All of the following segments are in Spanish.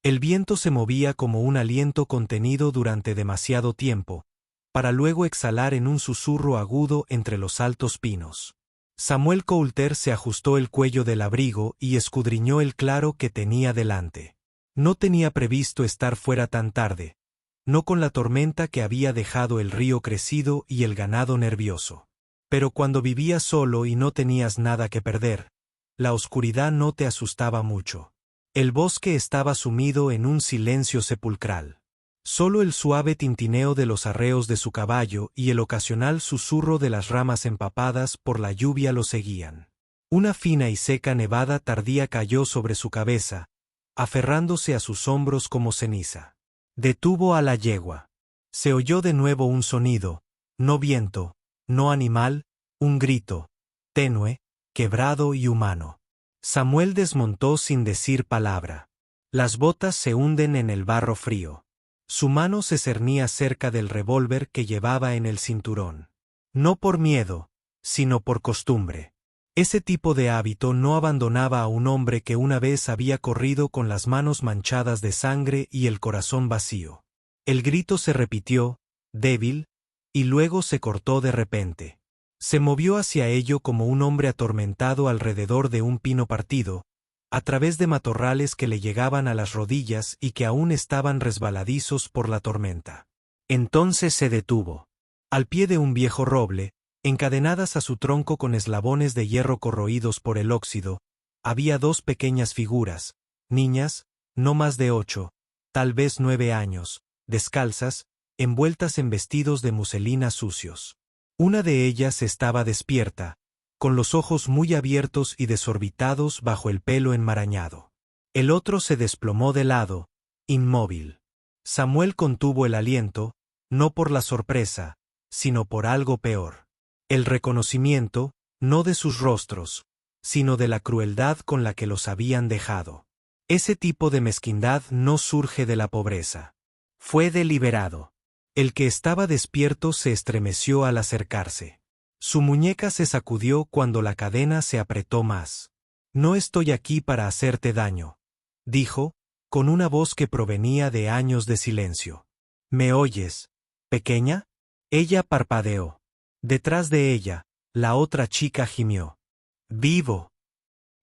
El viento se movía como un aliento contenido durante demasiado tiempo, para luego exhalar en un susurro agudo entre los altos pinos. Samuel Coulter se ajustó el cuello del abrigo y escudriñó el claro que tenía delante. No tenía previsto estar fuera tan tarde, no con la tormenta que había dejado el río crecido y el ganado nervioso. Pero cuando vivías solo y no tenías nada que perder, la oscuridad no te asustaba mucho. El bosque estaba sumido en un silencio sepulcral. Solo el suave tintineo de los arreos de su caballo y el ocasional susurro de las ramas empapadas por la lluvia lo seguían. Una fina y seca nevada tardía cayó sobre su cabeza, aferrándose a sus hombros como ceniza. Detuvo a la yegua. Se oyó de nuevo un sonido, no viento, no animal, un grito, tenue, quebrado y humano. Samuel desmontó sin decir palabra. Las botas se hunden en el barro frío. Su mano se cernía cerca del revólver que llevaba en el cinturón. No por miedo, sino por costumbre. Ese tipo de hábito no abandonaba a un hombre que una vez había corrido con las manos manchadas de sangre y el corazón vacío. El grito se repitió, débil, y luego se cortó de repente. Se movió hacia ello como un hombre atormentado alrededor de un pino partido, a través de matorrales que le llegaban a las rodillas y que aún estaban resbaladizos por la tormenta. Entonces se detuvo. Al pie de un viejo roble, encadenadas a su tronco con eslabones de hierro corroídos por el óxido, había dos pequeñas figuras, niñas, no más de 8, tal vez 9 años, descalzas, envueltas en vestidos de muselina sucios. Una de ellas estaba despierta, con los ojos muy abiertos y desorbitados bajo el pelo enmarañado. El otro se desplomó de lado, inmóvil. Samuel contuvo el aliento, no por la sorpresa, sino por algo peor. El reconocimiento, no de sus rostros, sino de la crueldad con la que los habían dejado. Ese tipo de mezquindad no surge de la pobreza. Fue deliberado. El que estaba despierto se estremeció al acercarse. Su muñeca se sacudió cuando la cadena se apretó más. «No estoy aquí para hacerte daño», dijo, con una voz que provenía de años de silencio. «¿Me oyes, pequeña?» Ella parpadeó. Detrás de ella, la otra chica gimió. «¡Vivo!».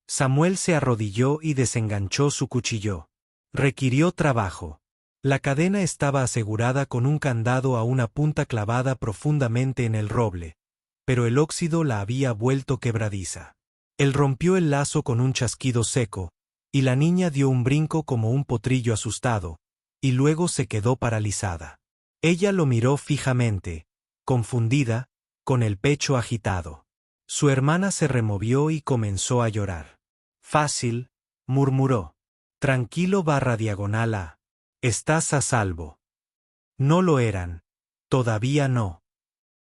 Samuel se arrodilló y desenganchó su cuchillo. Requirió trabajo. La cadena estaba asegurada con un candado a una punta clavada profundamente en el roble, pero el óxido la había vuelto quebradiza. Él rompió el lazo con un chasquido seco, y la niña dio un brinco como un potrillo asustado, y luego se quedó paralizada. Ella lo miró fijamente, confundida, con el pecho agitado. Su hermana se removió y comenzó a llorar. «Fácil», murmuró. «Tranquilo /diagonal a. Estás a salvo». No lo eran. Todavía no.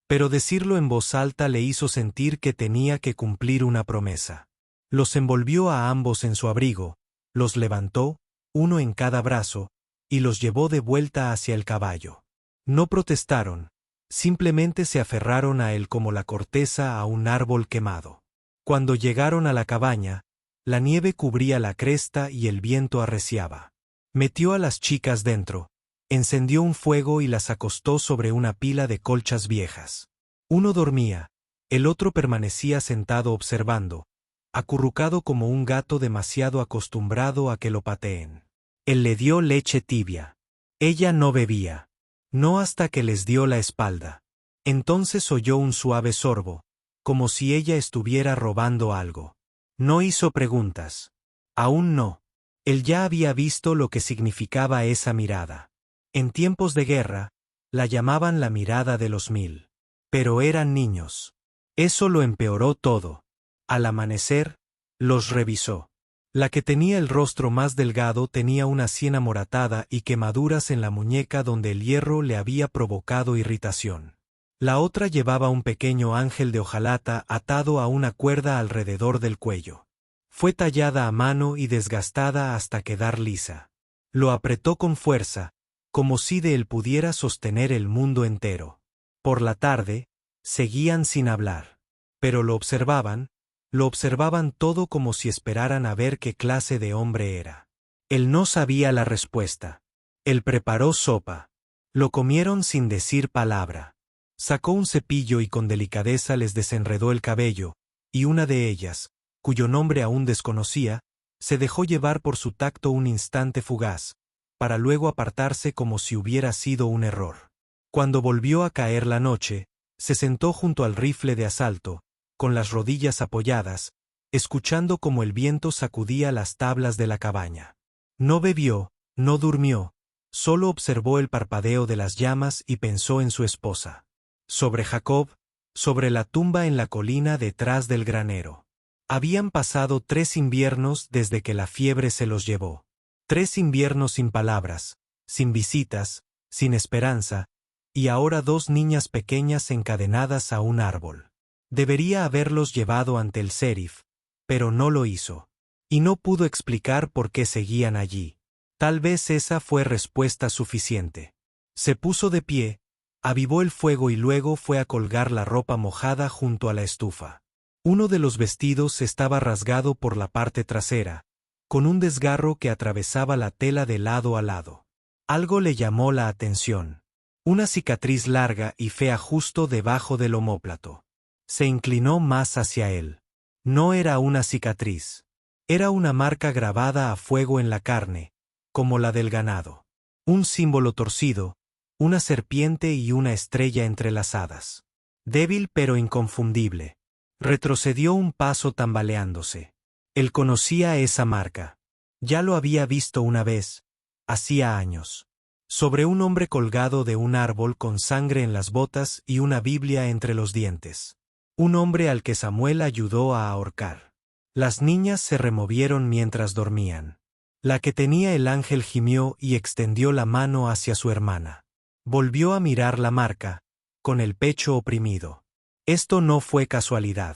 Pero decirlo en voz alta le hizo sentir que tenía que cumplir una promesa. Los envolvió a ambos en su abrigo, los levantó, uno en cada brazo, y los llevó de vuelta hacia el caballo. No protestaron, simplemente se aferraron a él como la corteza a un árbol quemado. Cuando llegaron a la cabaña, la nieve cubría la cresta y el viento arreciaba. Metió a las chicas dentro, encendió un fuego y las acostó sobre una pila de colchas viejas. Uno dormía, el otro permanecía sentado observando, acurrucado como un gato demasiado acostumbrado a que lo pateen. Él le dio leche tibia. Ella no bebía. No hasta que les dio la espalda. Entonces oyó un suave sorbo, como si ella estuviera robando algo. No hizo preguntas. Aún no. Él ya había visto lo que significaba esa mirada. En tiempos de guerra, la llamaban la mirada de los 1000. Pero eran niños. Eso lo empeoró todo. Al amanecer, los revisó. La que tenía el rostro más delgado tenía una sien amoratada y quemaduras en la muñeca donde el hierro le había provocado irritación. La otra llevaba un pequeño ángel de hojalata atado a una cuerda alrededor del cuello. Fue tallada a mano y desgastada hasta quedar lisa. Lo apretó con fuerza, como si de él pudiera sostener el mundo entero. Por la tarde, seguían sin hablar. Pero lo observaban todo como si esperaran a ver qué clase de hombre era. Él no sabía la respuesta. Él preparó sopa. Lo comieron sin decir palabra. Sacó un cepillo y con delicadeza les desenredó el cabello, y una de ellas, cuyo nombre aún desconocía, se dejó llevar por su tacto un instante fugaz, para luego apartarse como si hubiera sido un error. Cuando volvió a caer la noche, se sentó junto al rifle de asalto, con las rodillas apoyadas, escuchando cómo el viento sacudía las tablas de la cabaña. No bebió, no durmió, solo observó el parpadeo de las llamas y pensó en su esposa. Sobre Jacob, sobre la tumba en la colina detrás del granero. Habían pasado 3 inviernos desde que la fiebre se los llevó. 3 inviernos sin palabras, sin visitas, sin esperanza, y ahora 2 niñas pequeñas encadenadas a un árbol. Debería haberlos llevado ante el sheriff, pero no lo hizo. Y no pudo explicar por qué seguían allí. Tal vez esa fue respuesta suficiente. Se puso de pie, avivó el fuego y luego fue a colgar la ropa mojada junto a la estufa. Uno de los vestidos estaba rasgado por la parte trasera, con un desgarro que atravesaba la tela de lado a lado. Algo le llamó la atención. Una cicatriz larga y fea justo debajo del omóplato. Se inclinó más hacia él. No era una cicatriz. Era una marca grabada a fuego en la carne, como la del ganado. Un símbolo torcido, una serpiente y una estrella entrelazadas. Débil pero inconfundible. Retrocedió un paso tambaleándose. Él conocía esa marca. Ya lo había visto una vez, hacía años. Sobre un hombre colgado de un árbol con sangre en las botas y una Biblia entre los dientes. Un hombre al que Samuel ayudó a ahorcar. Las niñas se removieron mientras dormían. La que tenía el ángel gimió y extendió la mano hacia su hermana. Volvió a mirar la marca, con el pecho oprimido. Esto no fue casualidad.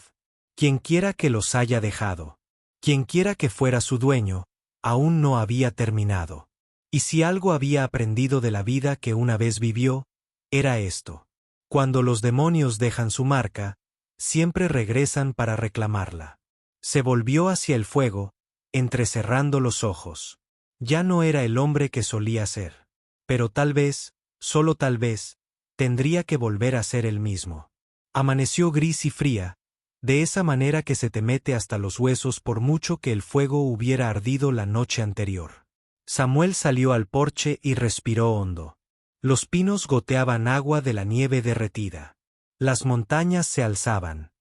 Quienquiera que los haya dejado, quienquiera que fuera su dueño, aún no había terminado. Y si algo había aprendido de la vida que una vez vivió, era esto. Cuando los demonios dejan su marca, siempre regresan para reclamarla. Se volvió hacia el fuego, entrecerrando los ojos. Ya no era el hombre que solía ser. Pero tal vez, solo tal vez, tendría que volver a ser el mismo. Amaneció gris y fría, de esa manera que se te mete hasta los huesos por mucho que el fuego hubiera ardido la noche anterior. Samuel salió al porche y respiró hondo. Los pinos goteaban agua de la nieve derretida. Las montañas se alzaban,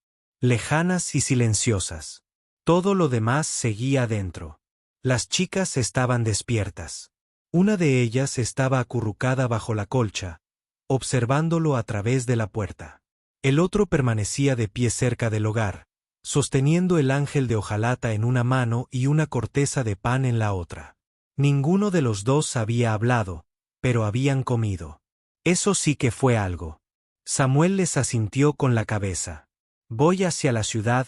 lejanas y silenciosas. Todo lo demás seguía adentro. Las chicas estaban despiertas. Una de ellas estaba acurrucada bajo la colcha, observándolo a través de la puerta. El otro permanecía de pie cerca del hogar, sosteniendo el ángel de hojalata en una mano y una corteza de pan en la otra. Ninguno de los dos había hablado, pero habían comido. Eso sí que fue algo. Samuel les asintió con la cabeza. Voy hacia la ciudad,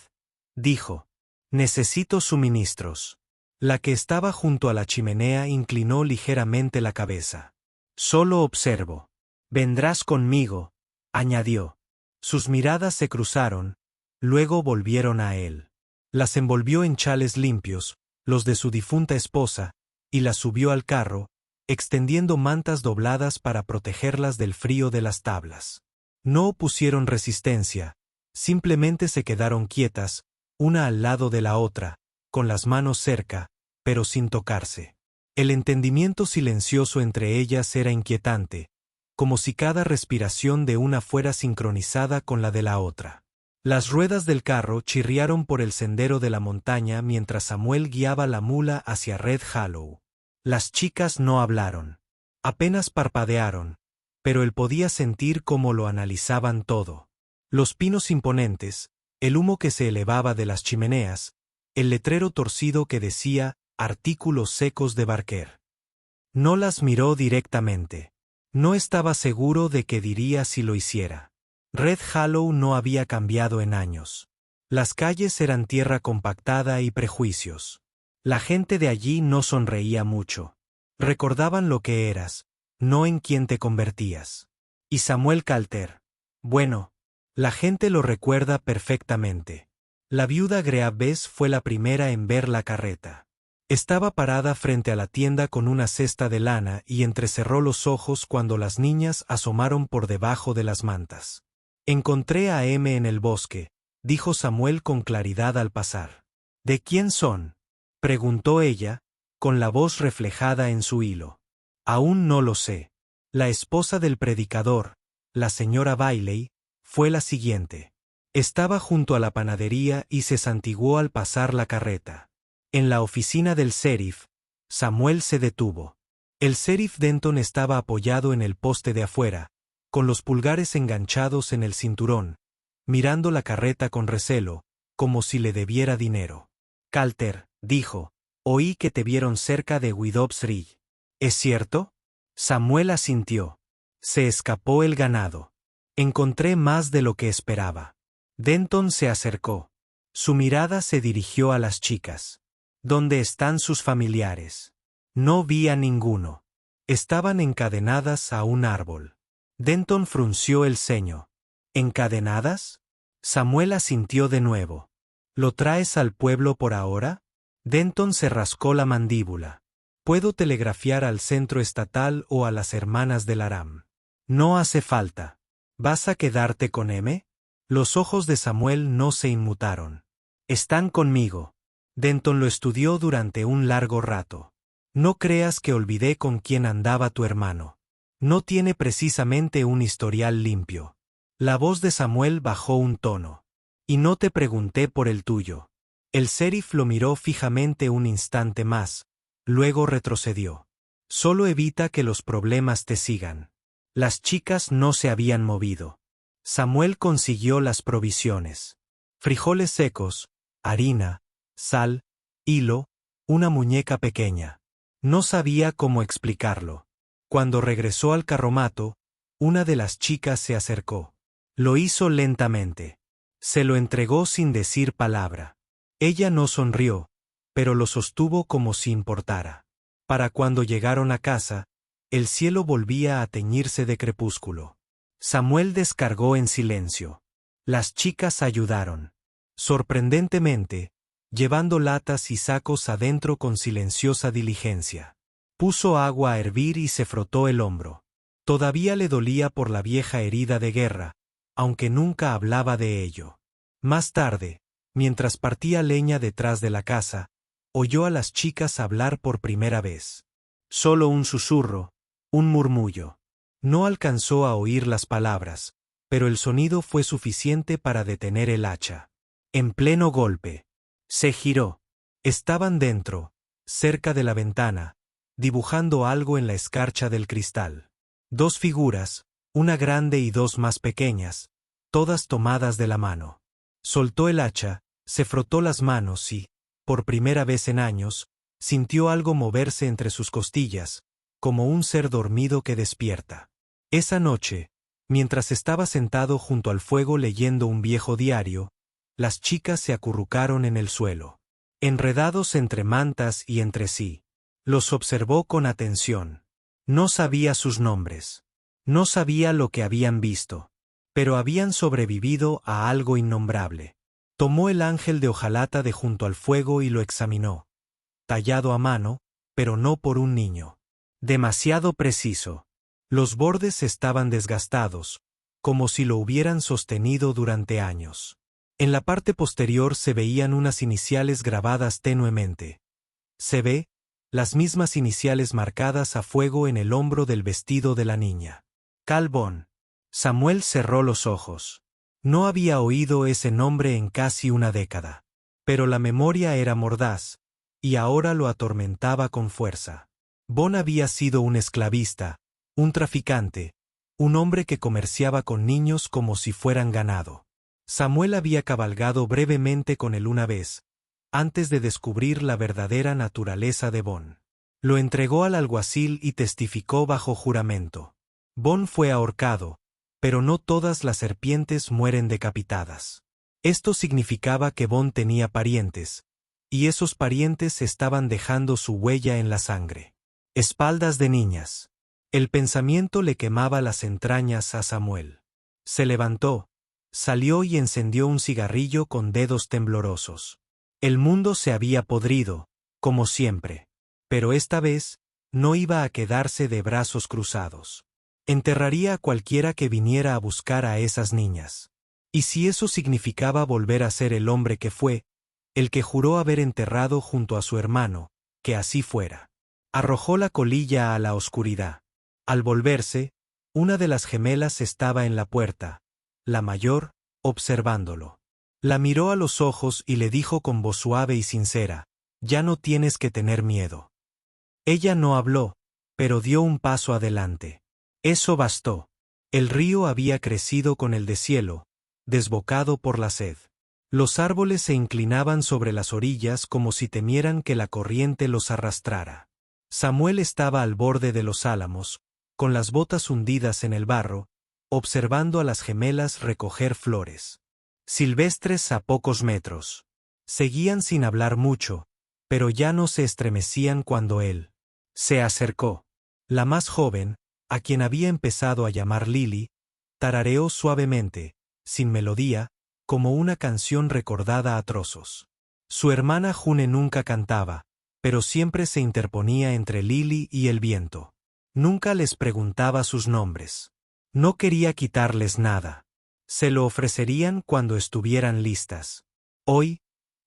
dijo. Necesito suministros. La que estaba junto a la chimenea inclinó ligeramente la cabeza. Solo observo. Vendrás conmigo, añadió. Sus miradas se cruzaron, luego volvieron a él. Las envolvió en chales limpios, los de su difunta esposa, y las subió al carro, extendiendo mantas dobladas para protegerlas del frío de las tablas. No opusieron resistencia, simplemente se quedaron quietas, una al lado de la otra, con las manos cerca, pero sin tocarse. El entendimiento silencioso entre ellas era inquietante, como si cada respiración de una fuera sincronizada con la de la otra. Las ruedas del carro chirriaron por el sendero de la montaña mientras Samuel guiaba la mula hacia Red Hollow. Las chicas no hablaron. Apenas parpadearon, pero él podía sentir cómo lo analizaban todo. Los pinos imponentes, el humo que se elevaba de las chimeneas, el letrero torcido que decía «Artículos secos de Barker». No las miró directamente. No estaba seguro de qué diría si lo hiciera. Red Hollow no había cambiado en años. Las calles eran tierra compactada y prejuicios. La gente de allí no sonreía mucho. Recordaban lo que eras, no en quién te convertías. Y Samuel Calter. Bueno, la gente lo recuerda perfectamente. La viuda Greaves fue la primera en ver la carreta. Estaba parada frente a la tienda con una cesta de lana y entrecerró los ojos cuando las niñas asomaron por debajo de las mantas. «Encontré a M en el bosque», dijo Samuel con claridad al pasar. «¿De quién son?», preguntó ella, con la voz reflejada en su hilo. «Aún no lo sé. La esposa del predicador, la señora Bailey, fue la siguiente. Estaba junto a la panadería y se santiguó al pasar la carreta. En la oficina del sheriff, Samuel se detuvo. El sheriff Denton estaba apoyado en el poste de afuera, con los pulgares enganchados en el cinturón, mirando la carreta con recelo, como si le debiera dinero. «Calter», dijo, «oí que te vieron cerca de Widows Ridge. ¿Es cierto?». Samuel asintió. «Se escapó el ganado. Encontré más de lo que esperaba». Denton se acercó. Su mirada se dirigió a las chicas. «¿Dónde están sus familiares?». «No vi a ninguno. Estaban encadenadas a un árbol». Denton frunció el ceño. «¿Encadenadas?». Samuel asintió de nuevo. «¿Lo traes al pueblo por ahora?». Denton se rascó la mandíbula. «Puedo telegrafiar al centro estatal o a las hermanas del Aram». «No hace falta. ¿Vas a quedarte con M?». Los ojos de Samuel no se inmutaron. «Están conmigo». Denton lo estudió durante un largo rato. «No creas que olvidé con quién andaba tu hermano. No tiene precisamente un historial limpio». La voz de Samuel bajó un tono. «Y no te pregunté por el tuyo». El sheriff lo miró fijamente un instante más, luego retrocedió. «Solo evita que los problemas te sigan». Las chicas no se habían movido. Samuel consiguió las provisiones. Frijoles secos, harina, sal, hilo, una muñeca pequeña. No sabía cómo explicarlo. Cuando regresó al carromato, una de las chicas se acercó. Lo hizo lentamente. Se lo entregó sin decir palabra. Ella no sonrió, pero lo sostuvo como si importara. Para cuando llegaron a casa, el cielo volvía a teñirse de crepúsculo. Samuel descargó en silencio. Las chicas ayudaron. Sorprendentemente, llevando latas y sacos adentro con silenciosa diligencia. Puso agua a hervir y se frotó el hombro. Todavía le dolía por la vieja herida de guerra, aunque nunca hablaba de ello. Más tarde, mientras partía leña detrás de la casa, oyó a las chicas hablar por primera vez. Solo un susurro, un murmullo. No alcanzó a oír las palabras, pero el sonido fue suficiente para detener el hacha. En pleno golpe. Se giró. Estaban dentro, cerca de la ventana, dibujando algo en la escarcha del cristal. Dos figuras, una grande y dos más pequeñas, todas tomadas de la mano. Soltó el hacha, se frotó las manos y, por primera vez en años, sintió algo moverse entre sus costillas, como un ser dormido que despierta. Esa noche, mientras estaba sentado junto al fuego leyendo un viejo diario, las chicas se acurrucaron en el suelo, enredados entre mantas y entre sí. Los observó con atención. No sabía sus nombres. No sabía lo que habían visto. Pero habían sobrevivido a algo innombrable. Tomó el ángel de hojalata de junto al fuego y lo examinó. Tallado a mano, pero no por un niño. Demasiado preciso. Los bordes estaban desgastados, como si lo hubieran sostenido durante años. En la parte posterior se veían unas iniciales grabadas tenuemente. Se ve, las mismas iniciales marcadas a fuego en el hombro del vestido de la niña. Cal Von. Samuel cerró los ojos. No había oído ese nombre en casi una década. Pero la memoria era mordaz, y ahora lo atormentaba con fuerza. Von había sido un esclavista, un traficante, un hombre que comerciaba con niños como si fueran ganado. Samuel había cabalgado brevemente con él una vez, antes de descubrir la verdadera naturaleza de Von. Lo entregó al alguacil y testificó bajo juramento. Von fue ahorcado, pero no todas las serpientes mueren decapitadas. Esto significaba que Von tenía parientes, y esos parientes estaban dejando su huella en la sangre. Espaldas de niñas. El pensamiento le quemaba las entrañas a Samuel. Se levantó, salió y encendió un cigarrillo con dedos temblorosos. El mundo se había podrido, como siempre. Pero esta vez, no iba a quedarse de brazos cruzados. Enterraría a cualquiera que viniera a buscar a esas niñas. Y si eso significaba volver a ser el hombre que fue, el que juró haber enterrado junto a su hermano, que así fuera. Arrojó la colilla a la oscuridad. Al volverse, una de las gemelas estaba en la puerta, la mayor, observándolo. La miró a los ojos y le dijo con voz suave y sincera: «Ya no tienes que tener miedo». Ella no habló, pero dio un paso adelante. Eso bastó. El río había crecido con el deshielo, desbocado por la sed. Los árboles se inclinaban sobre las orillas como si temieran que la corriente los arrastrara. Samuel estaba al borde de los álamos, con las botas hundidas en el barro, observando a las gemelas recoger flores silvestres a pocos metros. Seguían sin hablar mucho, pero ya no se estremecían cuando él se acercó. La más joven, a quien había empezado a llamar Lily, tarareó suavemente, sin melodía, como una canción recordada a trozos. Su hermana June nunca cantaba, pero siempre se interponía entre Lily y el viento. Nunca les preguntaba sus nombres. No quería quitarles nada. Se lo ofrecerían cuando estuvieran listas. Hoy,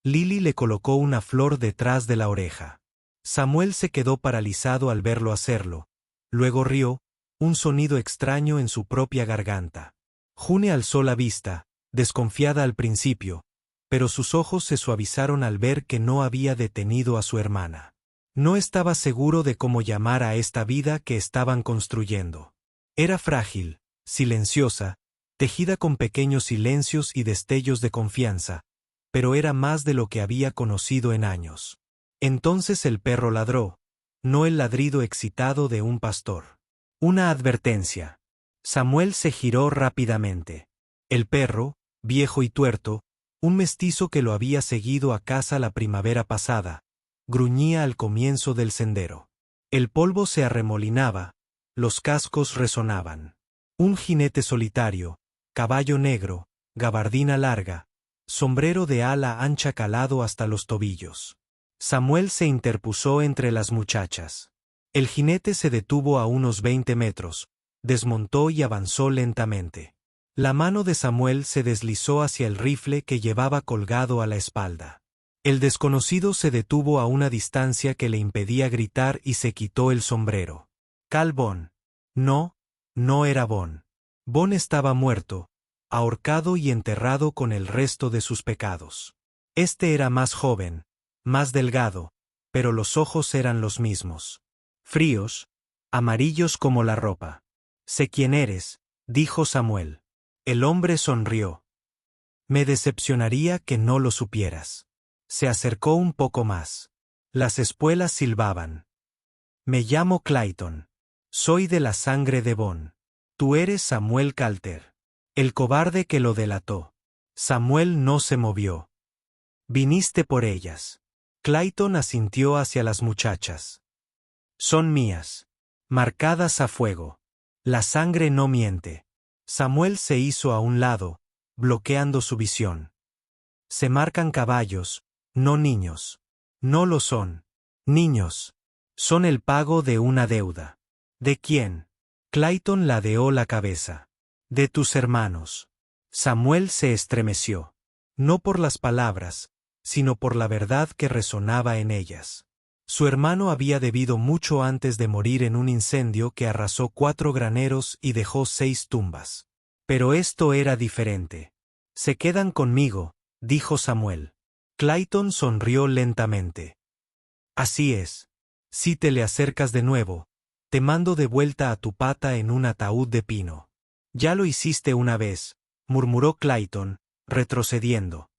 Lily le colocó una flor detrás de la oreja. Samuel se quedó paralizado al verlo hacerlo. Luego rió, un sonido extraño en su propia garganta. June alzó la vista, desconfiada al principio, pero sus ojos se suavizaron al ver que no había detenido a su hermana. No estaba seguro de cómo llamar a esta vida que estaban construyendo. Era frágil, silenciosa, tejida con pequeños silencios y destellos de confianza, pero era más de lo que había conocido en años. Entonces el perro ladró, no el ladrido excitado de un pastor. Una advertencia. Samuel se giró rápidamente. El perro, viejo y tuerto, un mestizo que lo había seguido a casa la primavera pasada, gruñía al comienzo del sendero. El polvo se arremolinaba, los cascos resonaban. Un jinete solitario, caballo negro, gabardina larga, sombrero de ala ancha calado hasta los tobillos. Samuel se interpuso entre las muchachas. El jinete se detuvo a unos 20 metros, desmontó y avanzó lentamente. La mano de Samuel se deslizó hacia el rifle que llevaba colgado a la espalda. El desconocido se detuvo a una distancia que le impedía gritar y se quitó el sombrero. Cal Von. No, no era Von. Von estaba muerto, ahorcado y enterrado con el resto de sus pecados. Este era más joven, más delgado, pero los ojos eran los mismos. Fríos, amarillos como la ropa. «Sé quién eres», dijo Samuel. El hombre sonrió. «Me decepcionaría que no lo supieras». Se acercó un poco más. Las espuelas silbaban. «Me llamo Clayton. Soy de la sangre de Von. Tú eres Samuel Calter, el cobarde que lo delató». Samuel no se movió. «Viniste por ellas». Clayton asintió hacia las muchachas. «Son mías. Marcadas a fuego. La sangre no miente». Samuel se hizo a un lado, bloqueando su visión. «Se marcan caballos, no niños». «No lo son. Niños. Son el pago de una deuda». «¿De quién?» Clayton ladeó la cabeza. «De tus hermanos». Samuel se estremeció. No por las palabras, sino por la verdad que resonaba en ellas. Su hermano había debido mucho antes de morir en un incendio que arrasó 4 graneros y dejó 6 tumbas. Pero esto era diferente. «Se quedan conmigo», dijo Samuel. Clayton sonrió lentamente. «Así es. Si te le acercas de nuevo, te mando de vuelta a tu pata en un ataúd de pino». «Ya lo hiciste una vez», murmuró Clayton, retrocediendo.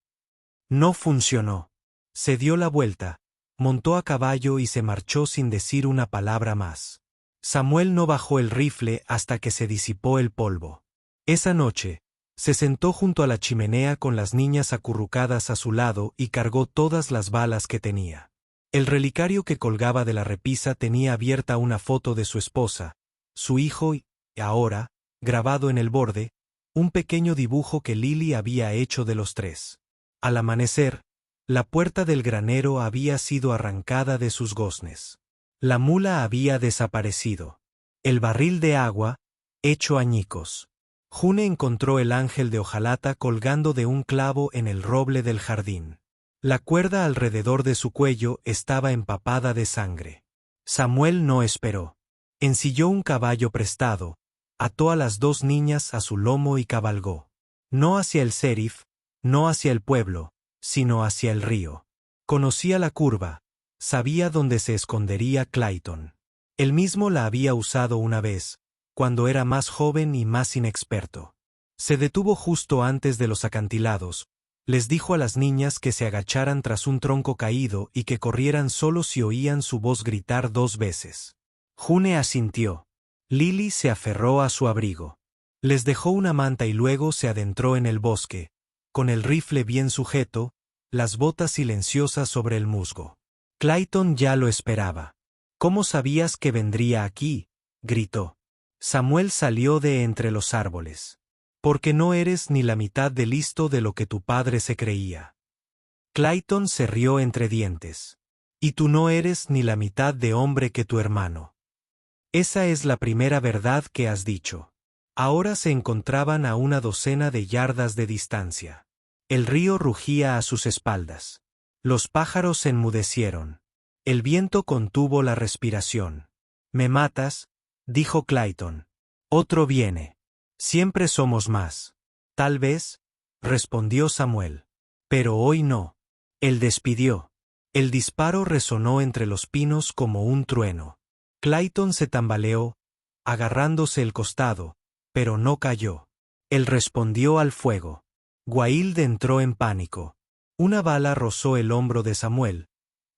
No funcionó. Se dio la vuelta, montó a caballo y se marchó sin decir una palabra más. Samuel no bajó el rifle hasta que se disipó el polvo. Esa noche, se sentó junto a la chimenea con las niñas acurrucadas a su lado y cargó todas las balas que tenía. El relicario que colgaba de la repisa tenía abierta una foto de su esposa, su hijo y, ahora, grabado en el borde, un pequeño dibujo que Lily había hecho de los tres. Al amanecer, La puerta del granero había sido arrancada de sus goznes. La mula había desaparecido. El barril de agua, hecho añicos. June encontró el ángel de hojalata colgando de un clavo en el roble del jardín. La cuerda alrededor de su cuello estaba empapada de sangre. Samuel no esperó. Ensilló un caballo prestado, ató a las dos niñas a su lomo y cabalgó. No hacia el Serif, no hacia el pueblo, sino hacia el río. Conocía la curva, sabía dónde se escondería Clayton. Él mismo la había usado una vez, cuando era más joven y más inexperto. Se detuvo justo antes de los acantilados, les dijo a las niñas que se agacharan tras un tronco caído y que corrieran solo si oían su voz gritar 2 veces. June asintió. Lily se aferró a su abrigo. Les dejó una manta y luego se adentró en el bosque, con el rifle bien sujeto, las botas silenciosas sobre el musgo. Clayton ya lo esperaba. ¿Cómo sabías que vendría aquí?, gritó. Samuel salió de entre los árboles. Porque no eres ni la mitad de listo de lo que tu padre se creía. Clayton se rió entre dientes. Y tú no eres ni la mitad de hombre que tu hermano. Esa es la primera verdad que has dicho. Ahora se encontraban a una docena de yardas de distancia. El río rugía a sus espaldas. Los pájaros se enmudecieron. El viento contuvo la respiración. «¿Me matas?», dijo Clayton. «Otro viene. Siempre somos más». «Tal vez», respondió Samuel. «Pero hoy no». Él despidió. El disparo resonó entre los pinos como un trueno. Clayton se tambaleó, agarrándose el costado, pero no cayó. Él respondió al fuego. Wilde entró en pánico. Una bala rozó el hombro de Samuel,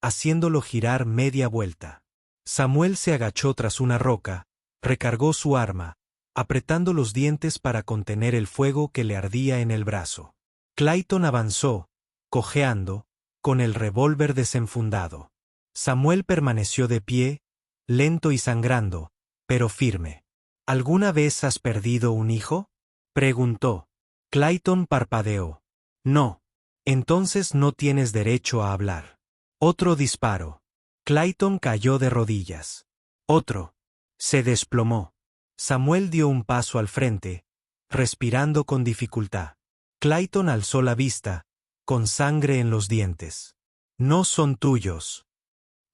haciéndolo girar media vuelta. Samuel se agachó tras una roca, recargó su arma, apretando los dientes para contener el fuego que le ardía en el brazo. Clayton avanzó, cojeando, con el revólver desenfundado. Samuel permaneció de pie, lento y sangrando, pero firme. ¿Alguna vez has perdido un hijo?, preguntó. Clayton parpadeó. No. Entonces no tienes derecho a hablar. Otro disparo. Clayton cayó de rodillas. Otro. Se desplomó. Samuel dio un paso al frente, respirando con dificultad. Clayton alzó la vista, con sangre en los dientes. No son tuyos.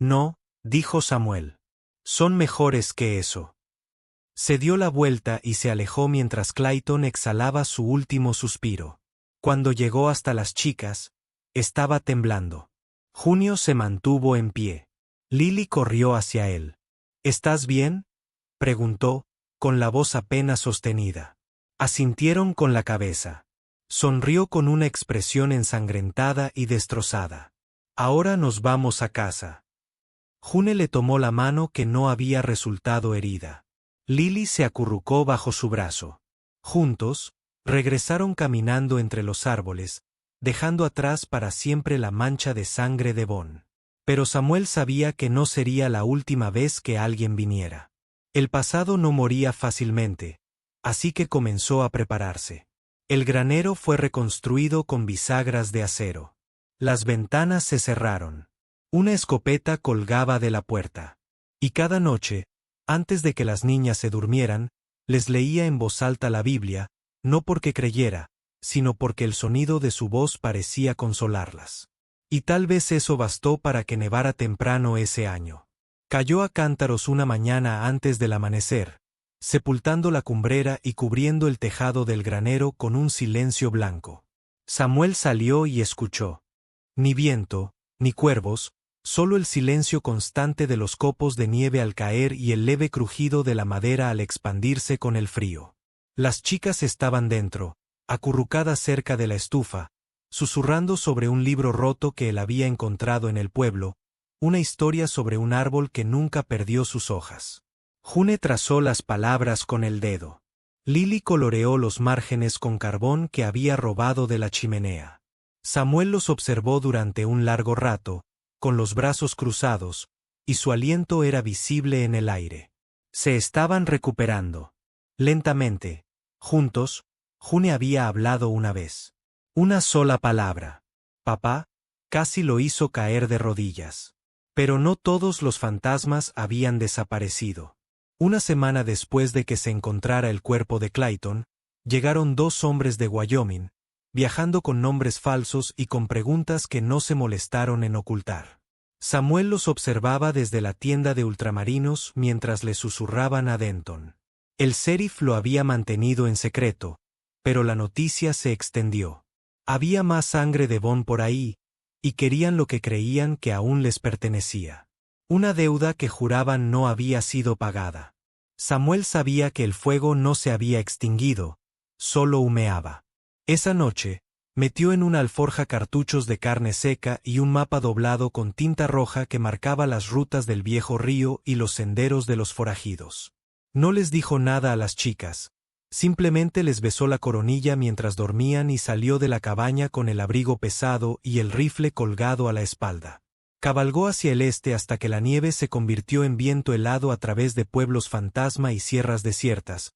No, dijo Samuel. Son mejores que eso. Se dio la vuelta y se alejó mientras Clayton exhalaba su último suspiro. Cuando llegó hasta las chicas, estaba temblando. Junio se mantuvo en pie. Lily corrió hacia él. ¿Estás bien?, preguntó, con la voz apenas sostenida. Asintieron con la cabeza. Sonrió con una expresión ensangrentada y destrozada. Ahora nos vamos a casa. June le tomó la mano que no había resultado herida. Lily se acurrucó bajo su brazo. Juntos, regresaron caminando entre los árboles, dejando atrás para siempre la mancha de sangre de Bon. Pero Samuel sabía que no sería la última vez que alguien viniera. El pasado no moría fácilmente, así que comenzó a prepararse. El granero fue reconstruido con bisagras de acero. Las ventanas se cerraron. Una escopeta colgaba de la puerta. Y cada noche, antes de que las niñas se durmieran, les leía en voz alta la Biblia, no porque creyera, sino porque el sonido de su voz parecía consolarlas. Y tal vez eso bastó para que nevara temprano ese año. Cayó a cántaros una mañana antes del amanecer, sepultando la cumbrera y cubriendo el tejado del granero con un silencio blanco. Samuel salió y escuchó. Ni viento, ni cuervos, solo el silencio constante de los copos de nieve al caer y el leve crujido de la madera al expandirse con el frío. Las chicas estaban dentro, acurrucadas cerca de la estufa, susurrando sobre un libro roto que él había encontrado en el pueblo, una historia sobre un árbol que nunca perdió sus hojas. June trazó las palabras con el dedo. Lily coloreó los márgenes con carbón que había robado de la chimenea. Samuel los observó durante un largo rato, con los brazos cruzados, y su aliento era visible en el aire. Se estaban recuperando. Lentamente, juntos, June había hablado una vez. Una sola palabra. «Papá», Casi lo hizo caer de rodillas. Pero no todos los fantasmas habían desaparecido. Una semana después de que se encontrara el cuerpo de Clayton, llegaron 2 hombres de Wyoming, viajando con nombres falsos y con preguntas que no se molestaron en ocultar. Samuel los observaba desde la tienda de ultramarinos mientras le susurraban a Denton. El sheriff lo había mantenido en secreto, pero la noticia se extendió. Había más sangre de Bond por ahí, y querían lo que creían que aún les pertenecía. Una deuda que juraban no había sido pagada. Samuel sabía que el fuego no se había extinguido, solo humeaba. Esa noche, metió en una alforja cartuchos de carne seca y un mapa doblado con tinta roja que marcaba las rutas del viejo río y los senderos de los forajidos. No les dijo nada a las chicas. Simplemente les besó la coronilla mientras dormían y salió de la cabaña con el abrigo pesado y el rifle colgado a la espalda. Cabalgó hacia el este hasta que la nieve se convirtió en viento helado a través de pueblos fantasma y sierras desiertas,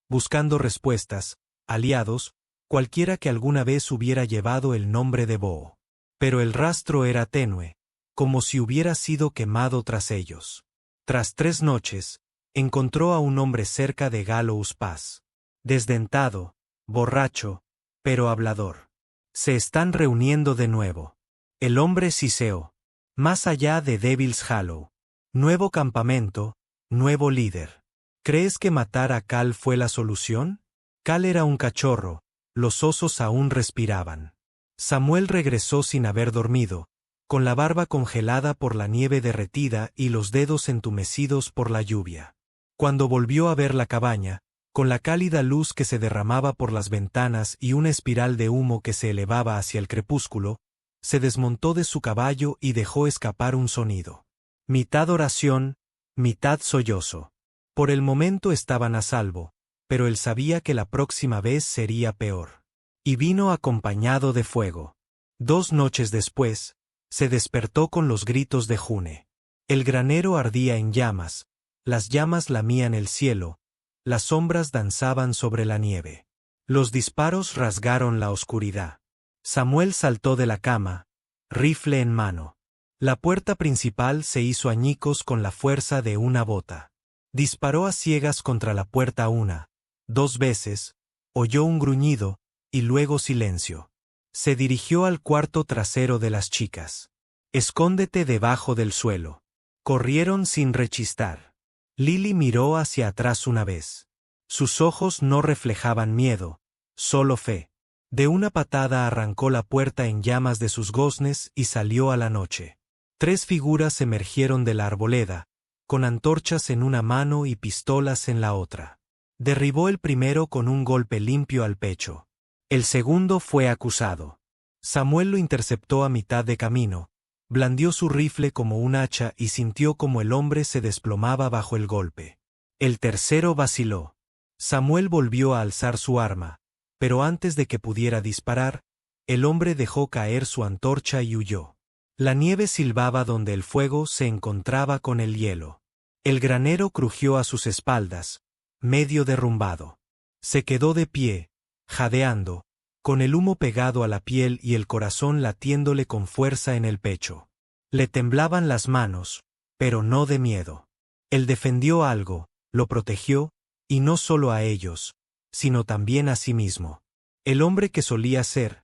buscando respuestas, aliados, cualquiera que alguna vez hubiera llevado el nombre de Bow. Pero el rastro era tenue, como si hubiera sido quemado tras ellos. Tras 3 noches, encontró a un hombre cerca de Gallows Pass. Desdentado, borracho, pero hablador. Se están reuniendo de nuevo. El hombre siseó. Más allá de Devil's Hollow. Nuevo campamento, nuevo líder. ¿Crees que matar a Cal fue la solución? Cal era un cachorro, los osos aún respiraban. Samuel regresó sin haber dormido, con la barba congelada por la nieve derretida y los dedos entumecidos por la lluvia. Cuando volvió a ver la cabaña, con la cálida luz que se derramaba por las ventanas y una espiral de humo que se elevaba hacia el crepúsculo, se desmontó de su caballo y dejó escapar un sonido. Mitad oración, mitad sollozo. Por el momento estaban a salvo, pero él sabía que la próxima vez sería peor. Y vino acompañado de fuego. 2 noches después, se despertó con los gritos de June. El granero ardía en llamas, las llamas lamían el cielo, las sombras danzaban sobre la nieve. Los disparos rasgaron la oscuridad. Samuel saltó de la cama, rifle en mano. La puerta principal se hizo añicos con la fuerza de una bota. Disparó a ciegas contra la puerta 1, 2 veces, oyó un gruñido, y luego silencio. Se dirigió al cuarto trasero de las chicas. Escóndete debajo del suelo. Corrieron sin rechistar. Lily miró hacia atrás una vez. Sus ojos no reflejaban miedo, solo fe. De una patada arrancó la puerta en llamas de sus goznes y salió a la noche. 3 figuras emergieron de la arboleda, con antorchas en una mano y pistolas en la otra. Derribó el primero con un golpe limpio al pecho. El segundo fue acusado. Samuel lo interceptó a mitad de camino, blandió su rifle como un hacha y sintió como el hombre se desplomaba bajo el golpe. El tercero vaciló. Samuel volvió a alzar su arma, pero antes de que pudiera disparar, el hombre dejó caer su antorcha y huyó. La nieve silbaba donde el fuego se encontraba con el hielo. El granero crujió a sus espaldas, medio derrumbado. Se quedó de pie, jadeando, con el humo pegado a la piel y el corazón latiéndole con fuerza en el pecho. Le temblaban las manos, pero no de miedo. Él defendió algo, lo protegió, y no solo a ellos, sino también a sí mismo. El hombre que solía ser,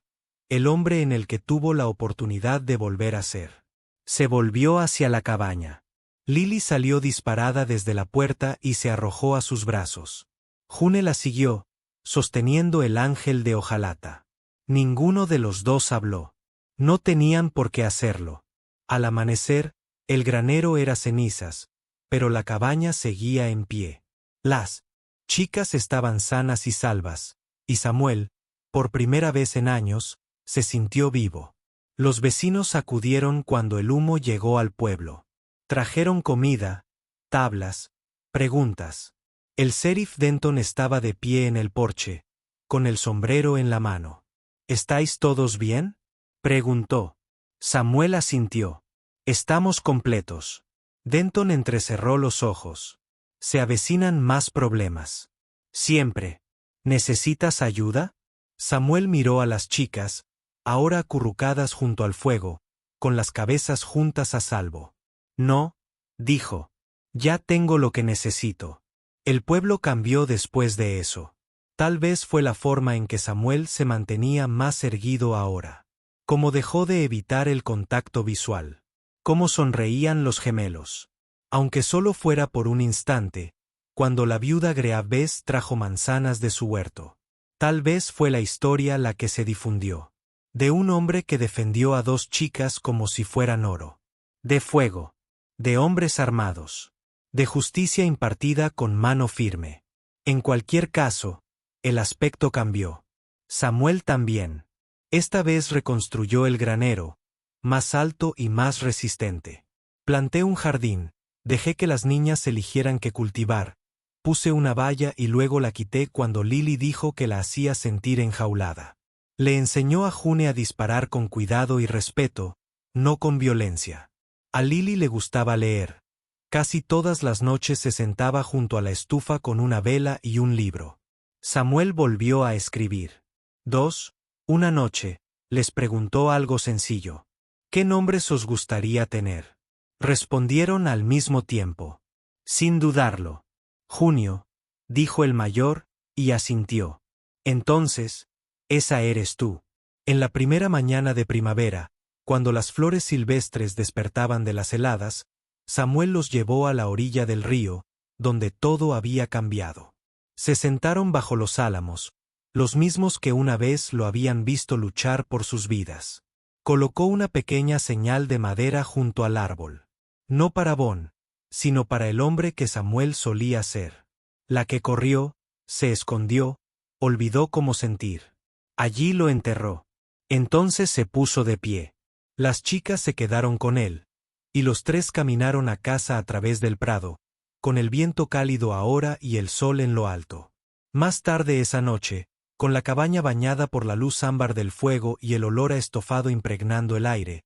el hombre en el que tuvo la oportunidad de volver a ser. Se volvió hacia la cabaña. Lily salió disparada desde la puerta y se arrojó a sus brazos. June la siguió, sosteniendo el ángel de hojalata. Ninguno de los dos habló. No tenían por qué hacerlo. Al amanecer, el granero era cenizas, pero la cabaña seguía en pie. Las chicas estaban sanas y salvas, y Samuel, por primera vez en años, se sintió vivo. Los vecinos acudieron cuando el humo llegó al pueblo. Trajeron comida, tablas, preguntas. El sheriff Denton estaba de pie en el porche, con el sombrero en la mano. ¿Estáis todos bien?, preguntó. Samuel asintió. Estamos completos. Denton entrecerró los ojos. Se avecinan más problemas. Siempre. ¿Necesitas ayuda? Samuel miró a las chicas, ahora acurrucadas junto al fuego, con las cabezas juntas a salvo. No, dijo. Ya tengo lo que necesito. El pueblo cambió después de eso. Tal vez fue la forma en que Samuel se mantenía más erguido ahora. Cómo dejó de evitar el contacto visual. Cómo sonreían los gemelos. Aunque solo fuera por un instante, cuando la viuda Greaves trajo manzanas de su huerto. Tal vez fue la historia la que se difundió. De un hombre que defendió a dos chicas como si fueran oro. De fuego. De hombres armados. De justicia impartida con mano firme. En cualquier caso, el aspecto cambió. Samuel también. Esta vez reconstruyó el granero, más alto y más resistente. Planté un jardín, dejé que las niñas eligieran qué cultivar, puse una valla y luego la quité cuando Lily dijo que la hacía sentir enjaulada. Le enseñó a June a disparar con cuidado y respeto, no con violencia. A Lily le gustaba leer. Casi todas las noches se sentaba junto a la estufa con una vela y un libro. Samuel volvió a escribir. 2. Una noche, les preguntó algo sencillo. ¿Qué nombres os gustaría tener? Respondieron al mismo tiempo. Sin dudarlo. Junio, dijo el mayor, y asintió. Entonces, esa eres tú. En la primera mañana de primavera, cuando las flores silvestres despertaban de las heladas, Samuel los llevó a la orilla del río, donde todo había cambiado. Se sentaron bajo los álamos, los mismos que una vez lo habían visto luchar por sus vidas. Colocó una pequeña señal de madera junto al árbol. No para Bon, sino para el hombre que Samuel solía ser. La que corrió, se escondió, olvidó cómo sentir. Allí lo enterró. Entonces se puso de pie. Las chicas se quedaron con él, y los tres caminaron a casa a través del prado, con el viento cálido ahora y el sol en lo alto. Más tarde esa noche, con la cabaña bañada por la luz ámbar del fuego y el olor a estofado impregnando el aire,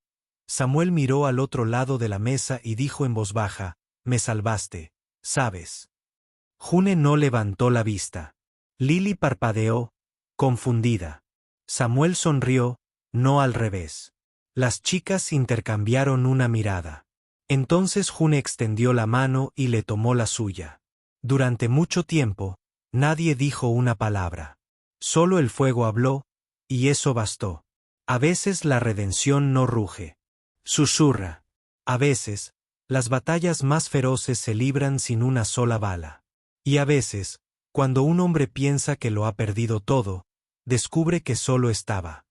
Samuel miró al otro lado de la mesa y dijo en voz baja, «Me salvaste, ¿sabes?» June no levantó la vista. Lily parpadeó, confundida. Samuel sonrió, no al revés. Las chicas intercambiaron una mirada. Entonces June extendió la mano y le tomó la suya. Durante mucho tiempo, nadie dijo una palabra. Solo el fuego habló, y eso bastó. A veces la redención no ruge. Susurra. A veces, las batallas más feroces se libran sin una sola bala. Y a veces, cuando un hombre piensa que lo ha perdido todo, descubre que solo estaba